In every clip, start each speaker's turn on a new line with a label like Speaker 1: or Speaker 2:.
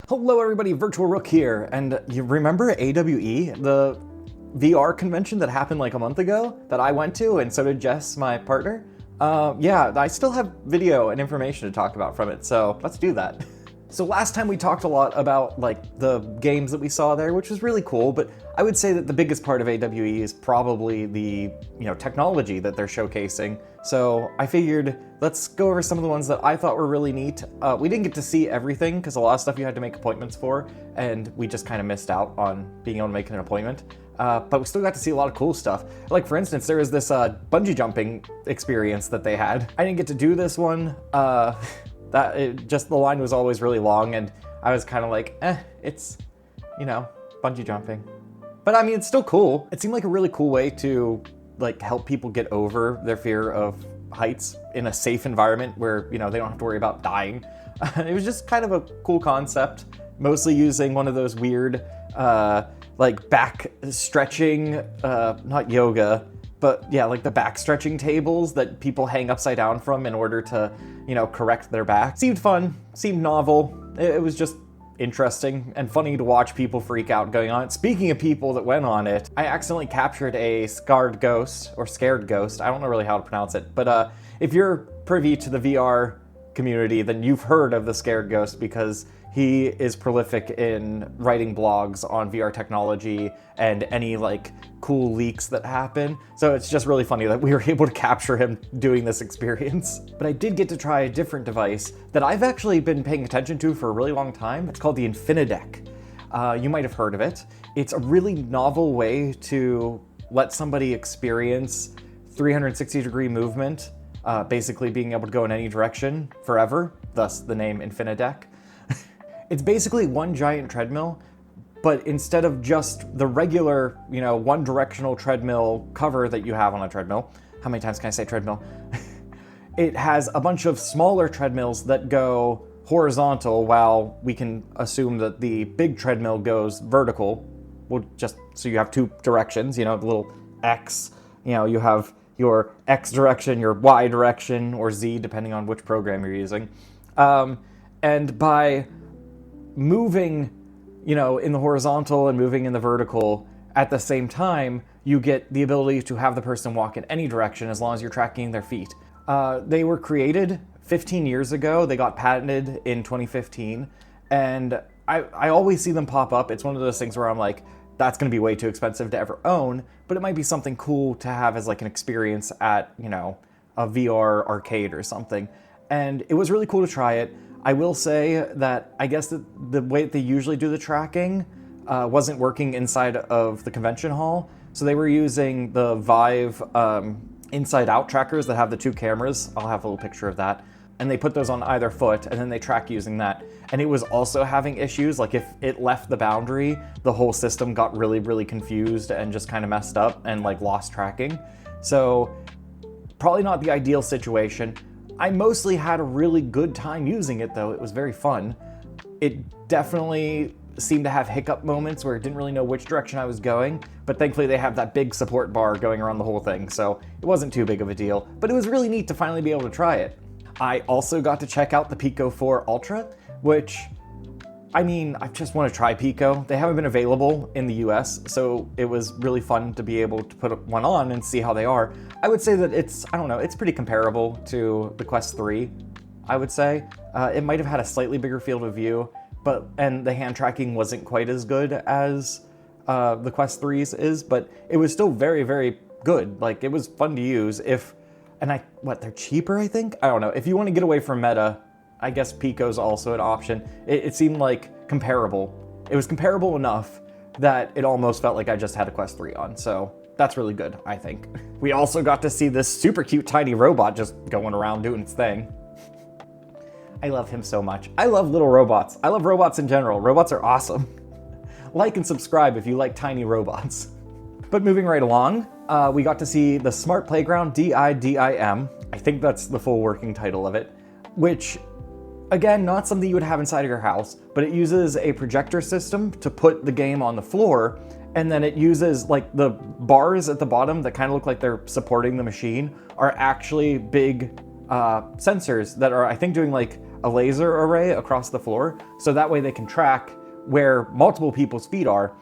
Speaker 1: Hello everybody, Virtual Rook here, and you remember AWE, the VR convention that happened like a month ago that I went to, and so did Jess, my partner? Yeah, I still have video and information to talk about from it, so let's do that. So last time we talked a lot about like the games that we saw there, which was really cool, but I would say that the biggest part of AWE is probably the, technology that they're showcasing. So I figured let's go over some of the ones that I thought were really neat. We didn't get to see everything because a lot of stuff you had to make appointments for, and we just kind of missed out on being able to make an appointment. But we still got to see a lot of cool stuff. Like for instance, there was this bungee jumping experience that they had. I didn't get to do this one. The line was always really long, and I was kind of like, it's, bungee jumping. But I mean, it's still cool. It seemed like a really cool way to like help people get over their fear of heights in a safe environment where, they don't have to worry about dying. It was just kind of a cool concept, mostly using one of those weird, like back stretching, not yoga, but yeah, like the back stretching tables that people hang upside down from in order to, correct their back. Seemed fun, seemed novel. It was just interesting and funny to watch people freak out going on it. Speaking of people that went on it, I accidentally captured a scared ghost. I don't know really how to pronounce it, but if you're privy to the VR community, then you've heard of the scared ghost because he is prolific in writing blogs on VR technology and any like cool leaks that happen. So it's just really funny that we were able to capture him doing this experience. But I did get to try a different device that I've actually been paying attention to for a really long time. It's called the Infinadeck. You might have heard of it. It's a really novel way to let somebody experience 360-degree movement, basically being able to go in any direction forever, thus the name Infinadeck. It's basically one giant treadmill, but instead of just the regular, one-directional treadmill cover that you have on a treadmill, how many times can I say treadmill? It has a bunch of smaller treadmills that go horizontal while we can assume that the big treadmill goes vertical. Well, just so you have two directions, the little X, you have your X direction, your Y direction, or Z, depending on which program you're using. And by moving, in the horizontal and moving in the vertical at the same time, you get the ability to have the person walk in any direction as long as you're tracking their feet. They were created 15 years ago. They got patented in 2015, and I always see them pop up. It's one of those things where I'm like, that's going to be way too expensive to ever own, but it might be something cool to have as like an experience at, a VR arcade or something. And it was really cool to try it. I will say that I guess that the way that they usually do the tracking wasn't working inside of the convention hall. So they were using the Vive inside-out trackers that have the two cameras. I'll have a little picture of that. And they put those on either foot, and then they track using that. And it was also having issues, like if it left the boundary, the whole system got really, really confused and just kind of messed up and like lost tracking. So probably not the ideal situation. I mostly had a really good time using it though. It was very fun. It definitely seemed to have hiccup moments where it didn't really know which direction I was going, but thankfully they have that big support bar going around the whole thing, so it wasn't too big of a deal, but it was really neat to finally be able to try it. I also got to check out the Pico 4 Ultra, which, I just want to try Pico. They haven't been available in the US, so it was really fun to be able to put one on and see how they are. I would say that it's pretty comparable to the Quest 3, I would say. It might have had a slightly bigger field of view, and the hand tracking wasn't quite as good as the Quest 3's is, but it was still very, very good. Like, it was fun to use. They're cheaper, I think? I don't know. If you want to get away from Meta, I guess Pico's also an option. It seemed like comparable. It was comparable enough that it almost felt like I just had a Quest 3 on, so that's really good, I think. We also got to see this super cute tiny robot just going around doing its thing. I love him so much. I love little robots. I love robots in general. Robots are awesome. Like and subscribe if you like tiny robots. But moving right along, we got to see the Smart Playground DIDIM. I think that's the full working title of it, which, again, not something you would have inside of your house, but it uses a projector system to put the game on the floor, and then it uses, like, the bars at the bottom that kind of look like they're supporting the machine are actually big sensors that are, I think, doing, like, a laser array across the floor, so that way they can track where multiple people's feet are.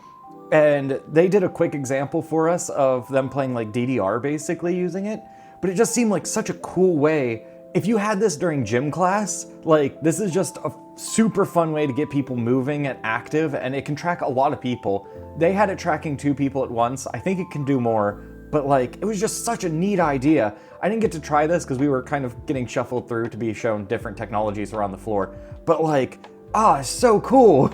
Speaker 1: And they did a quick example for us of them playing like DDR basically using it, but it just seemed like such a cool way. If you had this during gym class, like this is just a super fun way to get people moving and active, and it can track a lot of people. They had it tracking 2 people at once. I think it can do more, but like it was just such a neat idea. I didn't get to try this because we were kind of getting shuffled through to be shown different technologies around the floor, but like, it's so cool.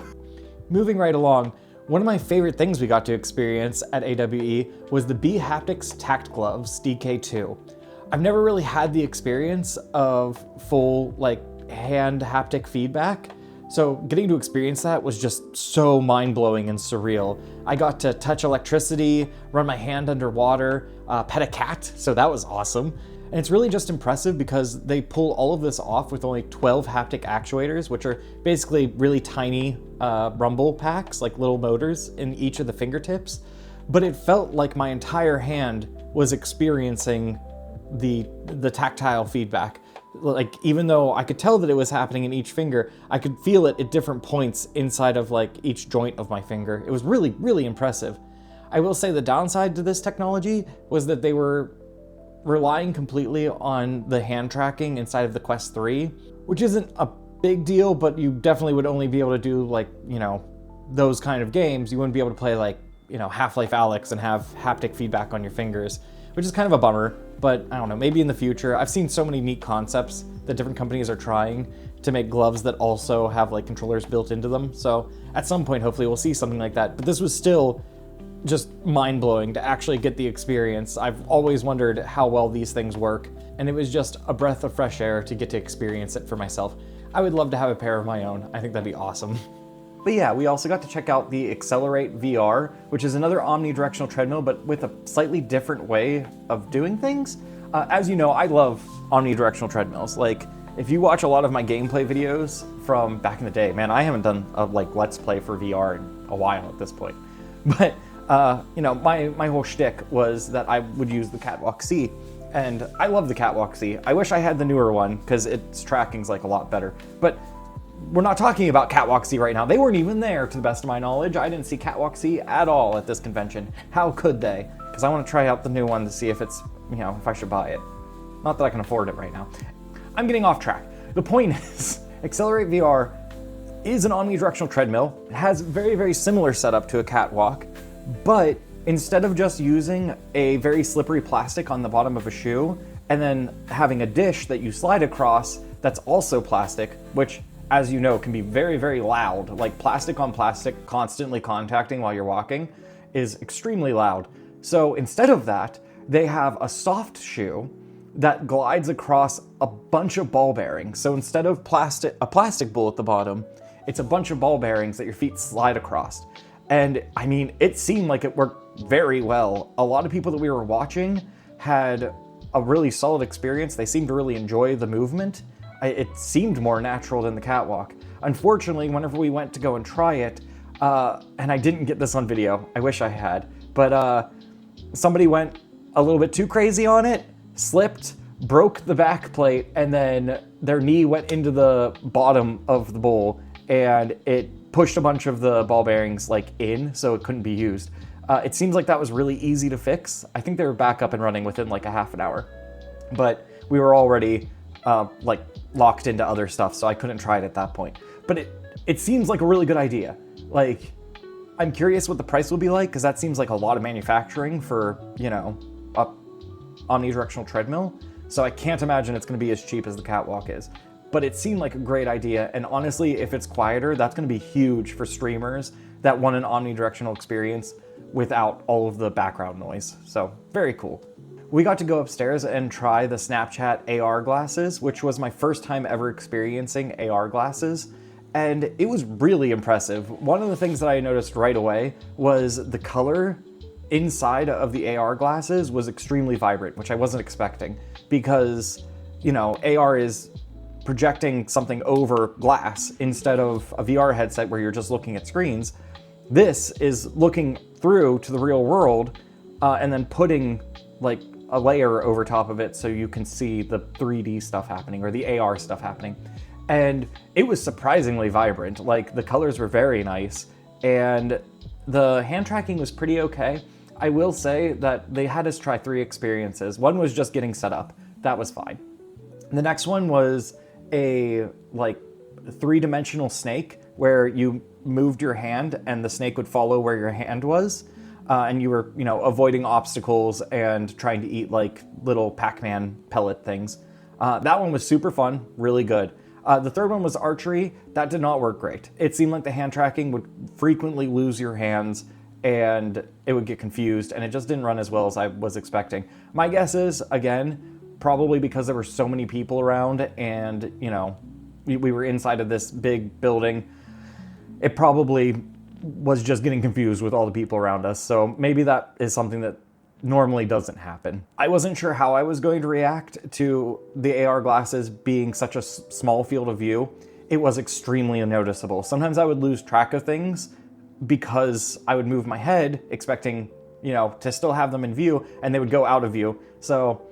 Speaker 1: Moving right along, one of my favorite things we got to experience at AWE was the Haptics Tac gloves DK2. I've never really had the experience of full like hand haptic feedback, so getting to experience that was just so mind-blowing and surreal. I got to touch electricity, run my hand underwater, pet a cat, so that was awesome. And it's really just impressive because they pull all of this off with only 12 haptic actuators, which are basically really tiny rumble packs, like little motors in each of the fingertips. But it felt like my entire hand was experiencing the tactile feedback. Like, even though I could tell that it was happening in each finger, I could feel it at different points inside of like each joint of my finger. It was really, really impressive. I will say the downside to this technology was that they were relying completely on the hand tracking inside of the Quest 3, which isn't a big deal, but you definitely would only be able to do like, you know, those kind of games. You wouldn't be able to play like, you know, Half-Life Alyx and have haptic feedback on your fingers, which is kind of a bummer, but I don't know, maybe in the future. I've seen so many neat concepts that different companies are trying to make gloves that also have like controllers built into them. So at some point, hopefully we'll see something like that, but this was still just mind-blowing to actually get the experience. I've always wondered how well these things work, and it was just a breath of fresh air to get to experience it for myself. I would love to have a pair of my own. I think that'd be awesome. But yeah, we also got to check out the XELERATE VR, which is another omnidirectional treadmill, but with a slightly different way of doing things. As you know, I love omnidirectional treadmills. Like, if you watch a lot of my gameplay videos from back in the day, man, I haven't done a like Let's Play for VR in a while at this point. But you know, my whole shtick was that I would use the Catwalk C, and I love the Catwalk C. I wish I had the newer one because its tracking's like a lot better. But we're not talking about Catwalk C right now. They weren't even there, to the best of my knowledge. I didn't see Catwalk C at all at this convention. How could they? Because I want to try out the new one to see if it's, you know, if I should buy it. Not that I can afford it right now. I'm getting off track. The point is, XELERATE VR is an omnidirectional treadmill. It has very, very similar setup to a Catwalk, but instead of just using a very slippery plastic on the bottom of a shoe and then having a dish that you slide across that's also plastic, which, as you know, can be very, very loud, like plastic on plastic constantly contacting while you're walking is extremely loud. So instead of that, they have a soft shoe that glides across a bunch of ball bearings. So instead of a plastic bowl at the bottom, it's a bunch of ball bearings that your feet slide across. And I mean, it seemed like it worked very well. A lot of people that we were watching had a really solid experience. They seemed to really enjoy the movement. It seemed more natural than the Catwalk. Unfortunately, whenever we went to go and try it, and I didn't get this on video, I wish I had, but somebody went a little bit too crazy on it, slipped, broke the back plate, and then their knee went into the bottom of the bowl, and it pushed a bunch of the ball bearings like in, so it couldn't be used. It seems like that was really easy to fix. I think they were back up and running within like a half an hour, but we were already like locked into other stuff, so I couldn't try it at that point. But it seems like a really good idea. Like, I'm curious what the price will be like, because that seems like a lot of manufacturing for, you know, a omnidirectional treadmill. So I can't imagine it's going to be as cheap as the Catwalk is. But it seemed like a great idea, and honestly, if it's quieter, that's going to be huge for streamers that want an omnidirectional experience without all of the background noise. So, very cool. We got to go upstairs and try the Snapchat AR glasses, which was my first time ever experiencing AR glasses, and it was really impressive. One of the things that I noticed right away was the color inside of the AR glasses was extremely vibrant, which I wasn't expecting, because, you know, AR is projecting something over glass instead of a VR headset where you're just looking at screens. This is looking through to the real world and then putting like a layer over top of it so you can see the 3D stuff happening, or the AR stuff happening. and it was surprisingly vibrant. Like, the colors were very nice, and the hand tracking was pretty okay. I will say that they had us try 3 experiences. One was just getting set up. That was fine. The next one was a like 3-dimensional snake where you moved your hand and the snake would follow where your hand was. And you were, avoiding obstacles and trying to eat like little Pac-Man pellet things. That one was super fun, really good. The third one was archery. That did not work great. It seemed like the hand tracking would frequently lose your hands and it would get confused, and it just didn't run as well as I was expecting. My guess is, again, probably because there were so many people around and, we were inside of this big building, it probably was just getting confused with all the people around us. So maybe that is something that normally doesn't happen. I wasn't sure how I was going to react to the AR glasses being such a small field of view. It was extremely noticeable. Sometimes I would lose track of things because I would move my head expecting, to still have them in view, and they would go out of view. So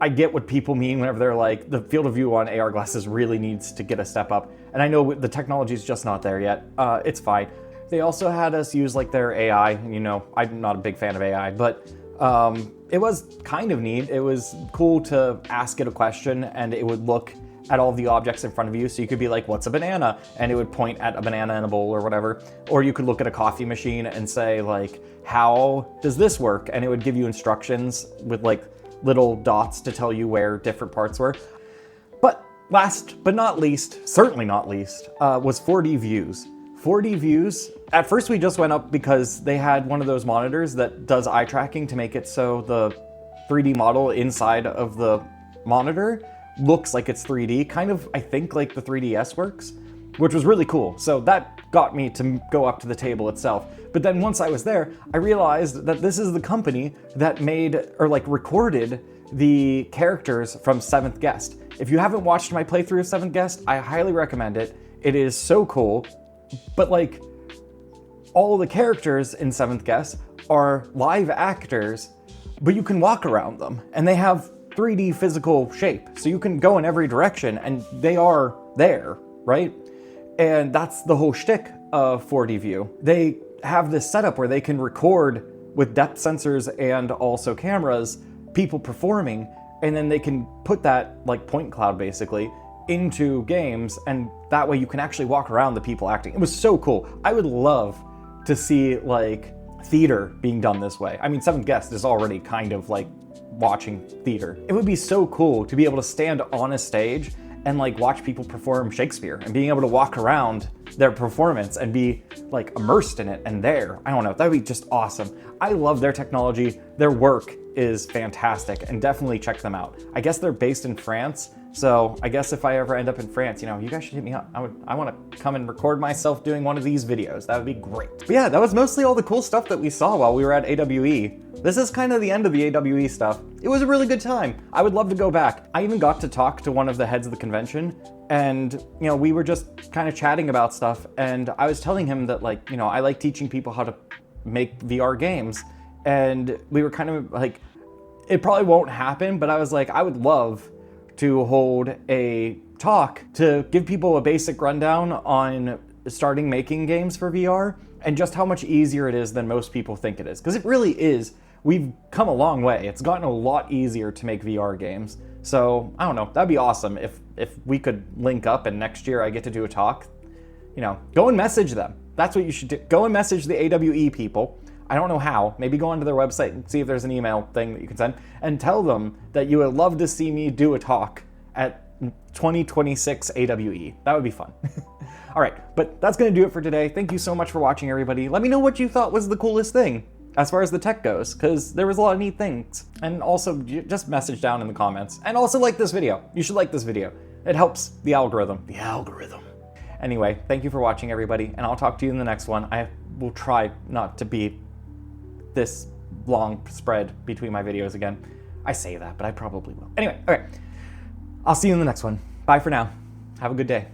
Speaker 1: I get what people mean whenever they're like, the field of view on AR glasses really needs to get a step up. And I know the technology is just not there yet. It's fine. They also had us use like their AI. I'm not a big fan of AI, but it was kind of neat. It was cool to ask it a question and it would look at all the objects in front of you. So you could be like, what's a banana? And it would point at a banana in a bowl or whatever. Or you could look at a coffee machine and say like, how does this work? And it would give you instructions with like little dots to tell you where different parts were. But last but not least, certainly not least, was 4D views. 4D views, at first we just went up because they had one of those monitors that does eye tracking to make it so the 3D model inside of the monitor looks like it's 3D, kind of, I think, like the 3DS works, which was really cool. So that got me to go up to the table itself. But then once I was there, I realized that this is the company that made, or like recorded, the characters from 7th Guest. If you haven't watched my playthrough of 7th Guest, I highly recommend it. It is so cool. But like, all the characters in 7th Guest are live actors, but you can walk around them, and they have 3D physical shape, so you can go in every direction, and they are there, right? And that's the whole shtick of 4D view. They have this setup where they can record with depth sensors and also cameras people performing, and then they can put that like point cloud basically into games, and that way you can actually walk around the people acting. It was so cool. I would love to see like theater being done this way. I mean, 7th Guest is already kind of like watching theater. It would be so cool to be able to stand on a stage and like watch people perform Shakespeare and being able to walk around their performance and be like immersed in it and there. I don't know, that would be just awesome. I love their technology. Their work is fantastic, and definitely check them out. I guess they're based in France, so I guess if I ever end up in France, you guys should hit me up. I want to come and record myself doing one of these videos. That would be great. But yeah, that was mostly all the cool stuff that we saw while we were at AWE. This is kind of the end of the AWE stuff. It was a really good time. I would love to go back. I even got to talk to one of the heads of the convention, and we were just kind of chatting about stuff, and I was telling him that like, I like teaching people how to make VR games, and we were kind of like, it probably won't happen, but I was like, I would love to hold a talk to give people a basic rundown on starting making games for VR and just how much easier it is than most people think it is. Because it really is. We've come a long way. It's gotten a lot easier to make VR games. So I don't know, that'd be awesome if we could link up and next year I get to do a talk. Go and message them. That's what you should do. Go and message the AWE people. I don't know how. Maybe go onto their website and see if there's an email thing that you can send and tell them that you would love to see me do a talk at 2026 AWE. That would be fun. All right, but that's going to do it for today. Thank you so much for watching, everybody. Let me know what you thought was the coolest thing as far as the tech goes, because there was a lot of neat things. And also, just message down in the comments. And also like this video. You should like this video. It helps the algorithm. The algorithm. Anyway, thank you for watching, everybody, and I'll talk to you in the next one. I will try not to be this long spread between my videos again. I say that, but I probably will. Anyway, okay. I'll see you in the next one. Bye for now. Have a good day.